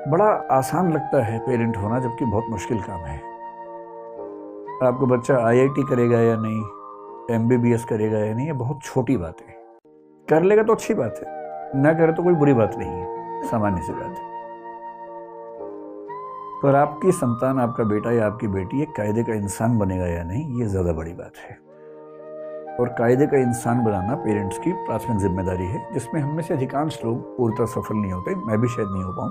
बड़ा आसान लगता है पेरेंट होना, जबकि बहुत मुश्किल काम है। आपको बच्चा आईआईटी करेगा या नहीं, एमबीबीएस करेगा या नहीं, ये बहुत छोटी बात है। कर लेगा तो अच्छी बात है, ना करे तो कोई बुरी बात नहीं है, सामान्य सी बात है। पर आपकी संतान, आपका बेटा या आपकी बेटी एक कायदे का इंसान बनेगा या नहीं, ये ज़्यादा बड़ी बात है। और कायदे का इंसान बनाना पेरेंट्स की प्राथमिक जिम्मेदारी है, जिसमें हम में से अधिकांश लोग पूर्णतः सफल नहीं होते। मैं भी शायद नहीं हो पाऊँ।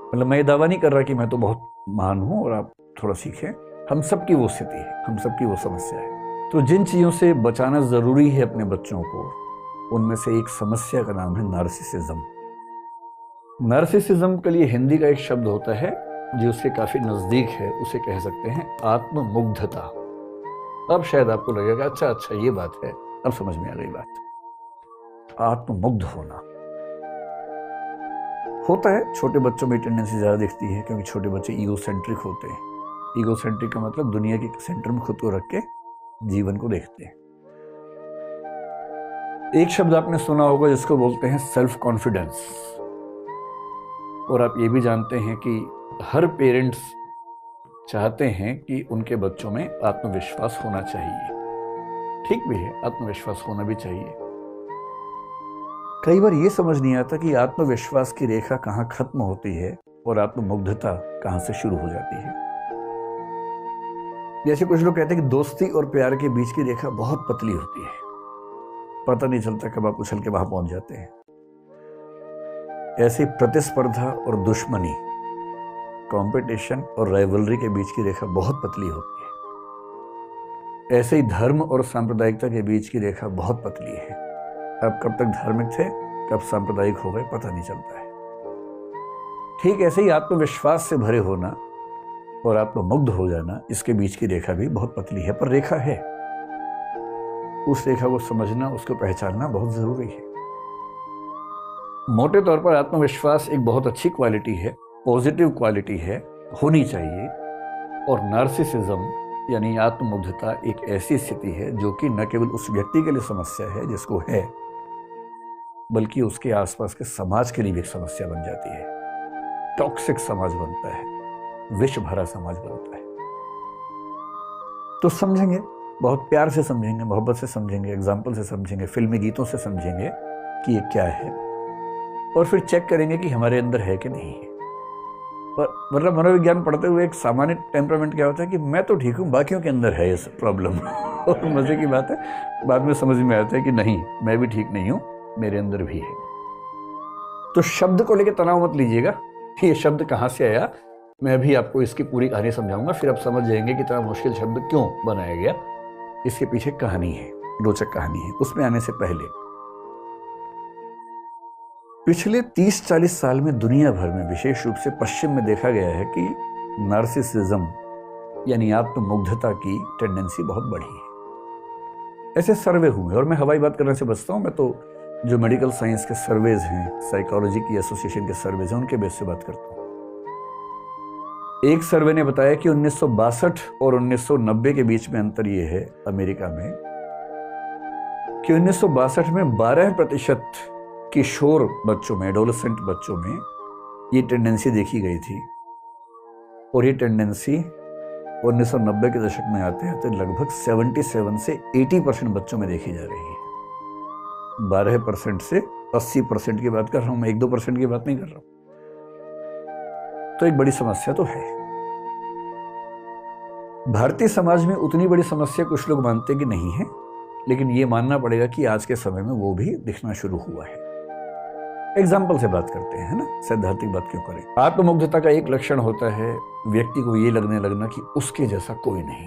मतलब मैं ये दावा नहीं कर रहा कि मैं तो बहुत महान हूँ और आप थोड़ा सीखें। हम सबकी वो स्थिति है, हम सबकी वो समस्या है। तो जिन चीज़ों से बचाना ज़रूरी है अपने बच्चों को, उनमें से एक समस्या का नाम है नार्सिसिज्म। नार्सिसिज्म के लिए हिंदी का एक शब्द होता है जो उसके काफ़ी नज़दीक है, उसे कह सकते हैं आत्ममुग्धता। अब शायद आपको लगेगा अच्छा ये बात है, अब समझ में आ गई बात। आत्ममुग्ध होना होता है, छोटे बच्चों में टेंडेंसी ज़्यादा दिखती है, क्योंकि छोटे बच्चे ईगोसेंट्रिक होते हैं। ईगोसेंट्रिक का मतलब दुनिया के सेंटर में खुद को रख के जीवन को देखते हैं। एक शब्द आपने सुना होगा जिसको बोलते हैं सेल्फ कॉन्फिडेंस। और आप ये भी जानते हैं कि हर पेरेंट्स चाहते हैं कि उनके बच्चों में आत्मविश्वास होना चाहिए। ठीक भी है, आत्मविश्वास होना भी चाहिए। कई बार ये समझ नहीं आता कि आत्मविश्वास की रेखा कहाँ खत्म होती है और आत्ममुग्धता कहाँ से शुरू हो जाती है। जैसे कुछ लोग कहते हैं कि दोस्ती और प्यार के बीच की रेखा बहुत पतली होती है, पता नहीं चलता कब आप उछल के वहां पहुंच जाते हैं। ऐसी प्रतिस्पर्धा और दुश्मनी, कंपटीशन और राइवलरी के बीच की रेखा बहुत पतली होती है। ऐसे ही धर्म और सांप्रदायिकता के बीच की रेखा बहुत पतली है। आप कब तक धार्मिक थे, कब सांप्रदायिक हो गए, पता नहीं चलता है। ठीक ऐसे ही आत्मविश्वास से भरे होना और आत्ममुग्ध हो जाना, इसके बीच की रेखा भी बहुत पतली है, पर रेखा है। उस रेखा को समझना, उसको पहचानना बहुत जरूरी है। मोटे तौर पर आत्मविश्वास एक बहुत अच्छी क्वालिटी है, पॉजिटिव क्वालिटी है, होनी चाहिए। और नार्सिसिज्म यानी आत्ममुग्धता एक ऐसी स्थिति है जो कि न केवल उस व्यक्ति के लिए समस्या है जिसको है, बल्कि उसके आसपास के समाज के लिए भी एक समस्या बन जाती है। टॉक्सिक समाज बनता है, विष भरा समाज बनता है। तो समझेंगे, बहुत प्यार से समझेंगे, मोहब्बत से समझेंगे, एग्जाम्पल से समझेंगे, फिल्मी गीतों से समझेंगे कि ये क्या है, और फिर चेक करेंगे कि हमारे अंदर है कि नहीं है। मतलब मनोविज्ञान पढ़ते हुए एक सामान्य टेम्परामेंट क्या होता है कि मैं तो ठीक हूँ, बाकियों के अंदर है इस प्रॉब्लम। और मजे की बात है, बाद में समझ में आता है कि नहीं, मैं भी ठीक नहीं हूँ, मेरे अंदर भी है। तो शब्द को लेकर तनाव मत लीजिएगा, ये शब्द कहाँ से आया, मैं भी आपको इसकी पूरी कहानी समझाऊंगा, फिर आप समझ जाएंगे कि इतना मुश्किल शब्द क्यों बनाया गया। इसके पीछे कहानी है, रोचक कहानी है। उसमें आने से पहले पिछले 30-40 साल में दुनिया भर में, विशेष रूप से पश्चिम में, देखा गया है कि नार्सिसिज्म यानी आत्ममुग्धता की टेंडेंसी बहुत बढ़ी है। ऐसे सर्वे हुए, और मैं हवाई बात करने से बचता हूं, मैं तो जो मेडिकल साइंस के सर्वेज हैं, साइकोलॉजी की एसोसिएशन के सर्वेज हैं, उनके बेस से बात करता हूं। एक सर्वे ने बताया कि 1962 और 1990 के बीच में अंतर यह है अमेरिका में कि 1962 में 12% किशोर बच्चों में, एडोलेसेंट बच्चों में ये टेंडेंसी देखी गई थी, और ये टेंडेंसी 1990 के दशक में आते आते लगभग 77 से 80% बच्चों में देखी जा रही है। 12% से 80% की बात कर रहा हूं मैं, 1-2% की बात नहीं कर रहा हूं। तो एक बड़ी समस्या तो है। भारतीय समाज में उतनी बड़ी समस्या कुछ लोग मानते कि नहीं है, लेकिन ये मानना पड़ेगा कि आज के समय में वो भी दिखना शुरू हुआ है। एग्जाम्पल से बात करते हैं, है ना, सैद्धांतिक बात क्यों करें। आत्ममुग्धता का एक लक्षण होता है व्यक्ति को ये लगने लगना कि उसके जैसा कोई नहीं,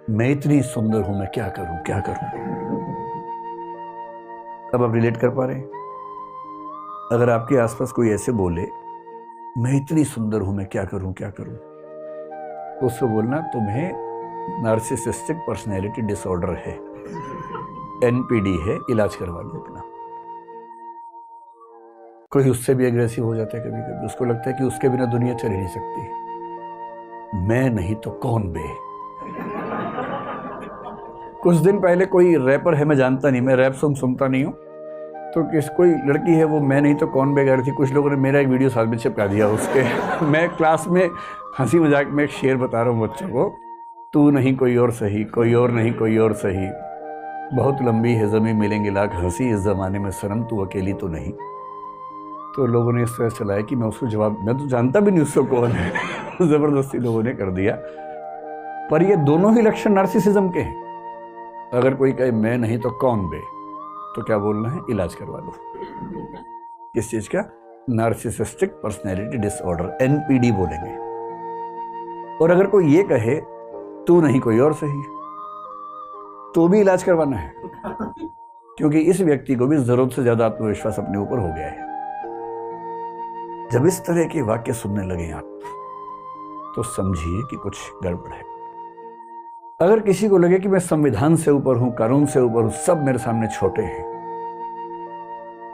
मैं इतनी सुंदर हूं, मैं क्या करूं क्या करूं। अब आप रिलेट कर पा रहे हैं? अगर आपके आसपास कोई ऐसे बोले मैं इतनी सुंदर हूं, मैं क्या करूं क्या करूं, तो उसको बोलना तुम्हें नार्सिसिस्टिक पर्सनैलिटी डिसऑर्डर है, एनपीडी है, इलाज करवा लो अपना। कोई उससे भी एग्रेसिव हो जाता है कभी कभी, उसको लगता है कि उसके बिना दुनिया चल ही नहीं सकती, मैं नहीं तो कौन बे। कुछ दिन पहले कोई रैपर है, मैं जानता नहीं, मैं रैप सॉन्ग सुनता नहीं हूं, तो कोई लड़की है, वो मैं नहीं तो कौन बे गा रही थी, कुछ लोगों ने मेरा एक वीडियो साथ में चिपका दिया उसके मैं क्लास में हंसी मजाक में एक शेर बता रहा हूँ बच्चों को, तू नहीं कोई और सही, कोई और नहीं कोई और सही, बहुत लंबी है ज़मीं मिलेंगे लाख हंसी, इस ज़माने में सनम तू अकेली तो नहीं। तो लोगों ने इस तरह चलाया कि मैं उसको जवाब, मैं तो जानता भी नहीं उसको कौन है ज़बरदस्ती लोगों ने कर दिया। पर ये दोनों ही लक्षण नार्सिसिज्म के हैं। अगर कोई कहे मैं नहीं तो कौन बे, तो क्या बोलना है, इलाज करवा लो। किस चीज़ का? नार्सिसिस्टिक पर्सनैलिटी डिसऑर्डर, NPD बोलेंगे। और अगर कोई ये कहे तू नहीं कोई और सही, तो भी इलाज करवाना है, क्योंकि इस व्यक्ति को भी जरूरत से ज्यादा आत्मविश्वास अपने ऊपर हो गया है। जब इस तरह के वाक्य सुनने लगे आप, तो समझिए कि कुछ गड़बड़ है। अगर किसी को लगे कि मैं संविधान से ऊपर हूं, कानून से ऊपर हूं, सब मेरे सामने छोटे हैं,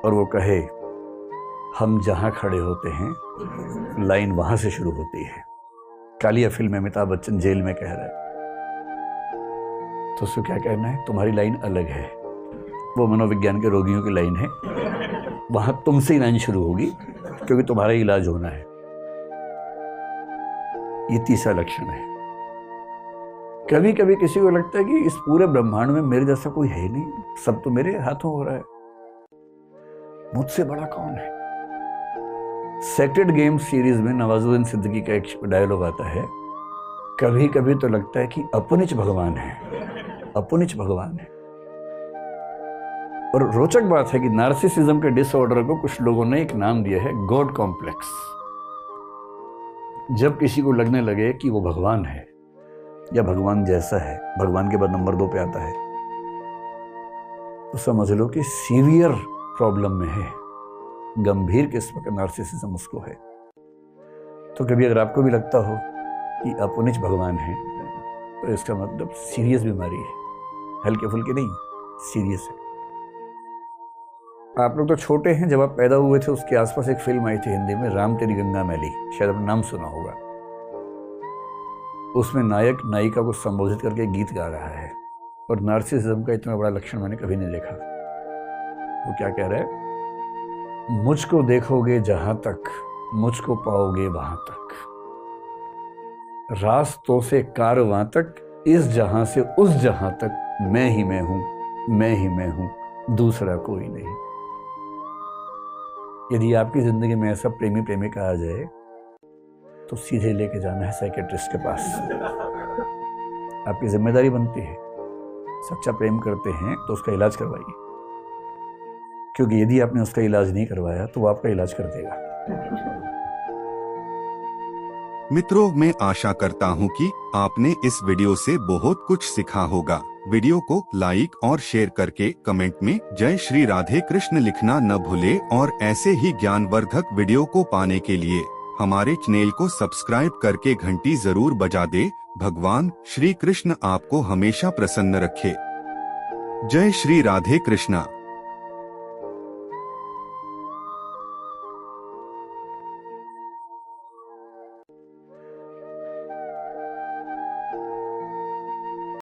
और वो कहे हम जहां खड़े होते हैं लाइन वहां से शुरू होती है, कालिया फिल्म में अमिताभ बच्चन जेल में कह रहा है, तो उसको क्या कहना है, तुम्हारी लाइन अलग है, वो मनोविज्ञान के रोगियों की लाइन है, वहां तुमसे ही लाइन शुरू होगी, क्योंकि तुम्हारा ही इलाज होना है। ये तीसरा लक्षण है। कभी कभी किसी को लगता है कि इस पूरे ब्रह्मांड में मेरे जैसा कोई है नहीं, सब तो मेरे हाथों हो रहा है, मुझसे बड़ा कौन है। सेक्रेड गेम सीरीज में नवाजुद्दीन सिद्दीकी का एक डायलॉग आता है, कभी कभी तो लगता है कि अपनिच भगवान है, अपनिच भगवान है। और रोचक बात है कि नार्सिसिज्म के डिसऑर्डर को कुछ लोगों ने एक नाम दिया है, गॉड कॉम्प्लेक्स। जब किसी को लगने लगे कि वो भगवान है या भगवान जैसा है, भगवान के बाद नंबर 2 पे आता है, तो समझ लो कि सीवियर प्रॉब्लम में है, गंभीर किस्म का नार्सिसिज्म उसको है। तो कभी अगर आपको भी लगता हो कि अपनिच भगवान है, तो इसका मतलब सीरियस बीमारी है, हल्के फुल्के नहीं, सीरियस है। आप लोग तो छोटे हैं, जब आप पैदा हुए थे उसके आसपास एक फिल्म आई थी हिंदी में, राम तेरी गंगा मैली, शायद आपने नाम सुना होगा। उसमें नायक नायिका को संबोधित करके गीत गा रहा है, और नार्सिसिज्म का इतना बड़ा लक्षण मैंने कभी नहीं देखा। वो क्या कह रहा है, मुझको देखोगे जहां तक, मुझको पाओगे वहां तक, रास्तों से कारवां तक, इस जहां से उस जहां तक, मैं ही मैं हूं, मैं ही मैं हूं, दूसरा कोई नहीं। यदि आपकी जिंदगी में ऐसा प्रेमी प्रेमिका आ जाए, तो सीधे लेके जाना है साइकेट्रिस्ट के पास। आपकी जिम्मेदारी बनती है, सच्चा प्रेम करते हैं तो उसका इलाज करवाइए, क्योंकि यदि आपने उसका इलाज नहीं करवाया तो वो आपका इलाज कर देगा। मित्रों, मैं आशा करता हूं कि आपने इस वीडियो से बहुत कुछ सीखा होगा। वीडियो को लाइक और शेयर करके कमेंट में जय श्री राधे कृष्ण लिखना न भूले, और ऐसे ही ज्ञानवर्धक वीडियो को पाने के लिए हमारे चैनल को सब्सक्राइब करके घंटी जरूर बजा दे। भगवान श्री कृष्ण आपको हमेशा प्रसन्न रखे। जय श्री राधे कृष्णा।